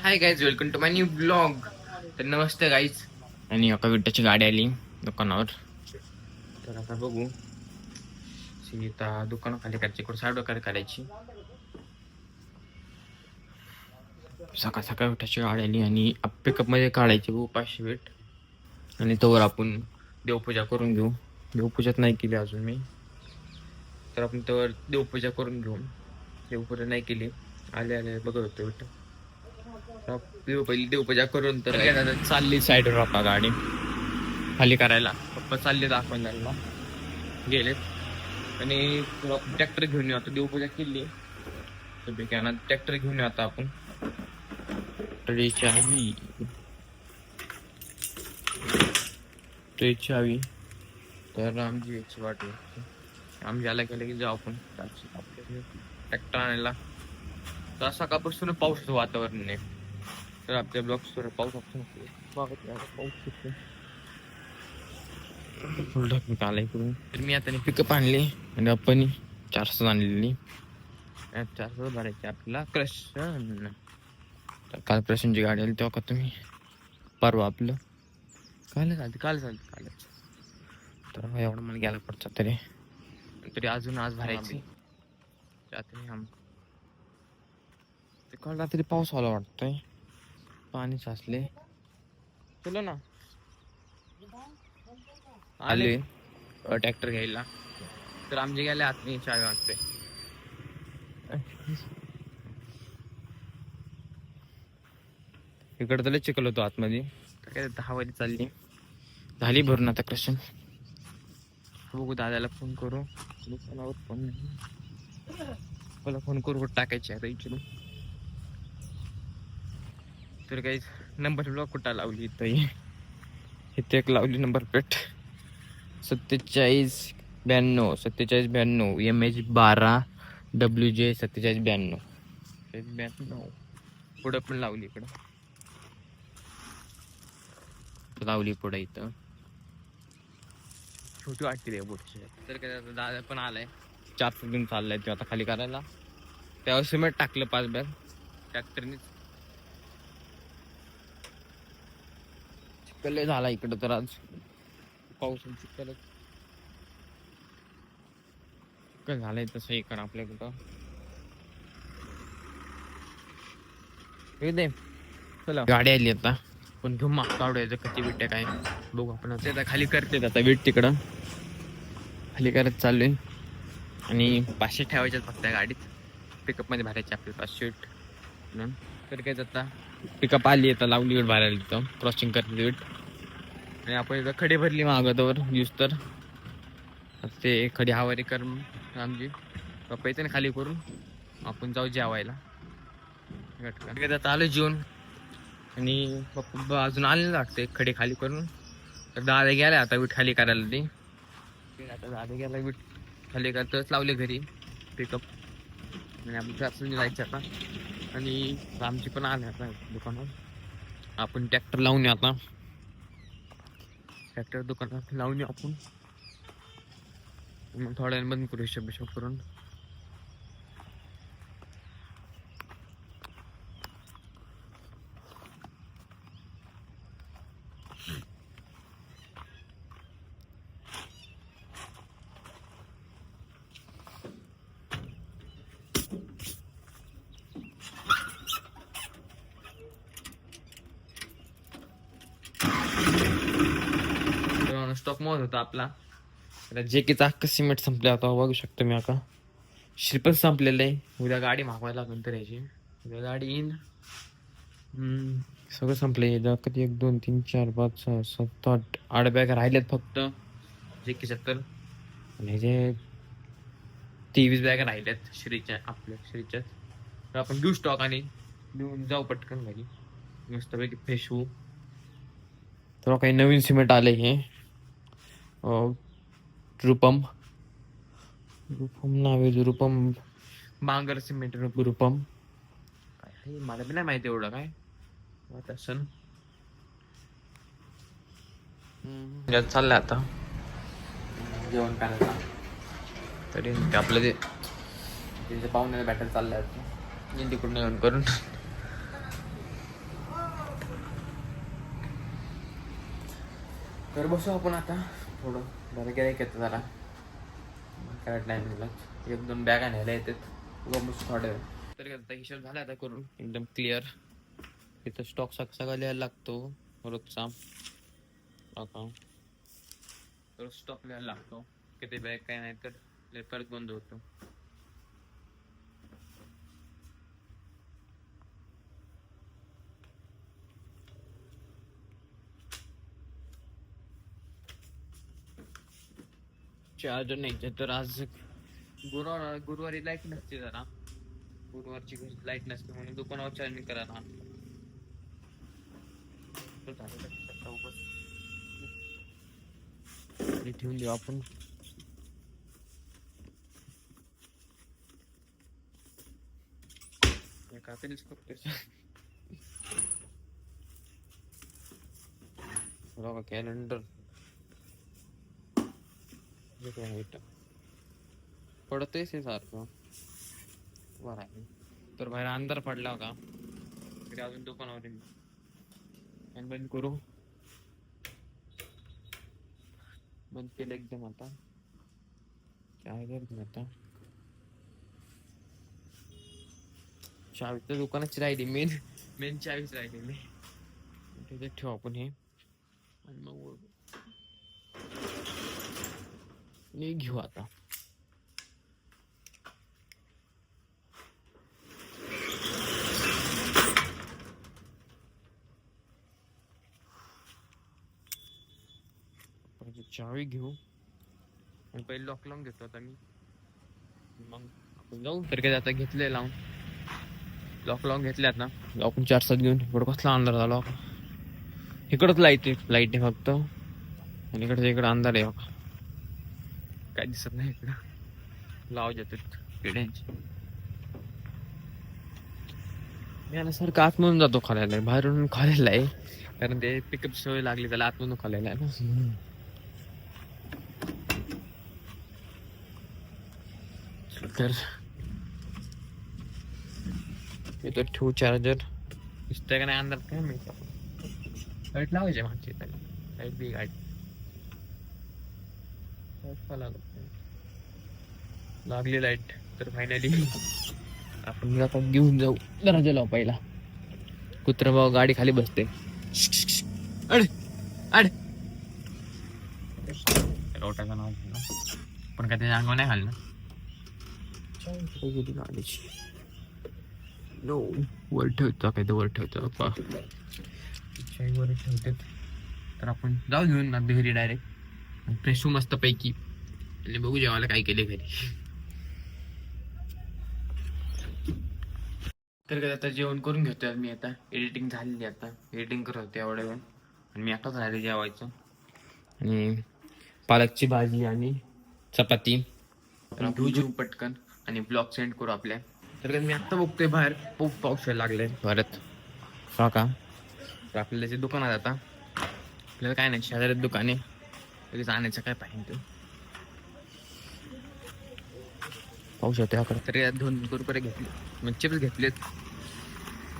High guys, welcome to my new blog. तर नमस्ते guys. आणि एका विट्याची गाडी आली दुकानावर. तर आता बघू सीता दुकानाखाली करायची, कुठं साईड वगैरे करायची. सकाळ सकाळ विट्याची गाडी आली आणि पिकअप मध्ये काढायची 500 वेट. आणि तोवर आपण देवपूजा करून घेऊ. देवपूजाच नाही केली अजून मी, तर आपण तोवर देवपूजा करून घेऊ. देवपूजा नाही केली, आले आले बघत होतो विट. पहिली देवपूजा करून तर चालली साईडवर आपला गाडी खाली करायला. पप्पा चालले दाखवायला गेलेत. आणि ट्रॅक्टर घेऊन येऊ. आता देवपूजा केली तर ट्रॅक्टर घेऊन येऊ आता आपण. ट्रेची हवी तर आमची याची वाट आम्ही याला गेलं की जाऊ आपण ट्रॅक्टर आणायला. तर सकाळपासून पावसाचं वातावरण आहे. तर आपल्या ब्लॉक स्टोर पाऊस फुल ढकलून आला इकडून. तर मी आता पिकअप आणली आणि आपण 400 आणलेली. 400 भरायची आपल्याला क्रशन. तर काल क्रशनची गाडी आली तेव्हा का तुम्ही परवा आपलं काल तर एवढं मला गेला पडतं तरी अजून आज भरायची. ते काल रात्री पाऊस आला वाटतंय, पाणी साचले. चलो ना आले ट्रॅक्टर घ्यायला. तर आमचे गेले आतनी चावी वाटते. इकडं तर चिखल होतो आतमध्ये. काय 10 वारी चालली झाली भरून आता क्रशन. बघू दादाला फोन करू. दुकानावर फोन करू टाकायची आता इकडून. तर काही नंबर ब्लॉक कुठं लावली इथे एक लावली नंबर प्लेट 4792 MH12 WJ 4792. पुढं पण लावली, इकडं लावली पुढे. इथं छोटी वाटते रे बोटची. तर काय दादा पण आलाय 400 घेऊन चाललाय ते आता खाली करायला. त्यावर सिमेंट टाकलं 5 बॅग ट्रॅक्टरने. चिखल झाला इकडं तर आज पाऊस चिखल झालंय तसं इकडं आपल्या कुठं. चला गाडी आली आता पण घेऊन मागता आवडायचं कधी विट्या काय बघू आपण. ते आता खाली करते आता वीट तिकडं खाली करत चाललोय. आणि 500 ठेवायच्यात फक्त गाडीत. पिकअप मध्ये भरायचे आपले 500 म्हणून. तर काय आता पिकअप आली आता लावली वेट भरायला तिथं क्रॉसिंग करते वेट. आणि आपण इथं खडी भरली मागतवर यूज. तर ते खडी हवारी कर आमची पप्पा येते ना खाली करून आपण जाऊ जेवायला. आता आलो जेवण आणि पप्पा अजून आलेलं लागते खडी खाली करून. तर दादा गेला आता वीट खाली करायला. ते आता दादा गेला वीट खाली करतच लावले घरी पिकअप. आणि आपण जायचं आता. आणि आमची पण आले आता दुकानावर. आपण ट्रॅक्टर लावून आता ट्रॅक्टर दुकानात लावून आपण मग थोड्या वेळ बंद करू हिशोब करून. स्टॉक मोज होता आपला. जे की अख्खं सिमेंट संपले आता बघू शकतो मी. आता श्रीपच संपलेलं आहे. उद्या गाडी मागवायला लागून तर यायची. उद्या गाडी येईन. सगळं संपले. कधी 1 2 3 4 5 6 7 8 बॅग राहिलेत फक्त जे की 70. आणि जे 23 बॅग राहिल्यात श्रीच्या आपल्या श्रीच्या. तर आपण घेऊ स्टॉक आणि घेऊन जाऊ पटकन घरी मस्तपैकी फ्रेश होऊ. तर काही नवीन सिमेंट आले हे रूपम नाव आहे. रूपम बांगर सिमेंट रूपम काय मला बी नाही माहिती एवढं काय सण. चाललंय आता जेवण करायला. तरी आपलं ते पाहुण्याला बॅटल चाललंय तिकडून येऊन करून. तर बसू आपण आता थोडं बरं गिराईक येतं जरा काय टायमिंगला एक दोन बॅगा न्यायला येतात बसू थोड्या वेळ. तर आता हिशोब झाला आता करून एकदम क्लिअर. इथं स्टॉक सगळा लिहायला लागतो रोजचा. रोज स्टॉक लिहायला लागतो किती बॅग काय नाही तर परत बंद होतो. चार्जर नाही तर आज गुरुवारी लाईट नसते जरा. गुरुवारची लाईट नसते म्हणून दुकानावर चार्जिंग करायला ठेवून देऊ आपण. काहीतरीच बघा कॅलेंडर पडतंय ते सारखं बरं आहे. तर बाहेर अंधार पडला होता तरी अजून दुकानावर आणि बंद करू. बंद केलं एकदम. आता काय करत आता चावी तर दुकानाची राहिली. मेन चावीच राहिलेली तिथे ठेवू आपण हे आणि मग घेऊ आता. चावी घेऊ आणि पहिले लॉक लावून घेतो आता मी. मग आपण जाऊ. तर काय आता घेतले लावून लॉक लावून घेतले. आता आपण 4-7 घेऊन इकडं कसला अंधार झाला. इकडंच लाईट आहे फक्त आणि इकडं अंधार आहे बघा. काय दिसत नाही इकडं लाव जातात पिढ्यांची. यासारखं आतमधून जातो खाल्याला बाहेरून खालेला आहे कारण ते पिकअप सवय लागली त्याला आतमधून खालेला आहे ना. तर इथं ठेवू चार्जर. दिसतंय का नाही अंधार काय माहिती. लाईट लावायचे मागची त्याला लाईट बी गाडी लागली लाईट. तर फायनली आपण आता घेऊन जाऊ. दरवाजा लाव पहिला. कुत्रा भाऊ गाडी खाली बसते. अड अड रोटाचं नाव पण काय त्याच्या अंगावर नाही घाल ना गाडीची. नो वर ठेवतो काय तर वर ठेवतो वर ठेवतात. तर आपण जाऊ घेऊन ना घरी डायरेक्ट फ्रेश होऊ मस्त पैकी आणि बघू जेवायला काय केले घरी. तर काय आता जेवण करून घेतोय मी. आता एडिटिंग झालेली. आता एडिटिंग करत होते एवढ्या वेळ आणि मी आताच राहिले जेवायचं. आणि पालकची भाजी आणि चपाती. तर घेऊ जेऊ पटकन आणि ब्लॉग सेंड करू आपल्या. तर मी आत्ता बघतोय बाहेर पाऊस यायला लागले परत. हा का तर आपल्याला जे दुकान आहे आता आपल्याला काय नाही शेजारी दुकाने लगेच आणायचं काय पाहिजे पाऊस येतो अकडे. तरी 2 रुपये घेतले म्हणजे चिप्स घेतलेत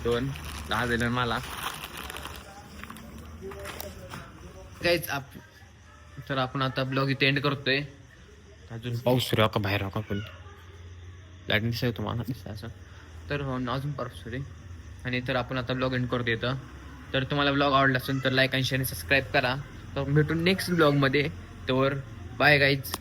2 10 दिले मला काहीच. तर आपण आता ब्लॉग इथे एंड करतोय. अजून पाऊस सुरू का बाहेर का पण लाईट दिसत तुम्हाला दिसतं असं. तर अजून पाऊस सुरू आहे आणि तर आपण आता ब्लॉग एंड करतो येतं. तर तुम्हाला ब्लॉग आवडला असेल तर लाईक आणि शेअर सबस्क्राईब करा. तर भेटून नेक्स्ट ब्लॉगमध्ये. तर बाय गाईज.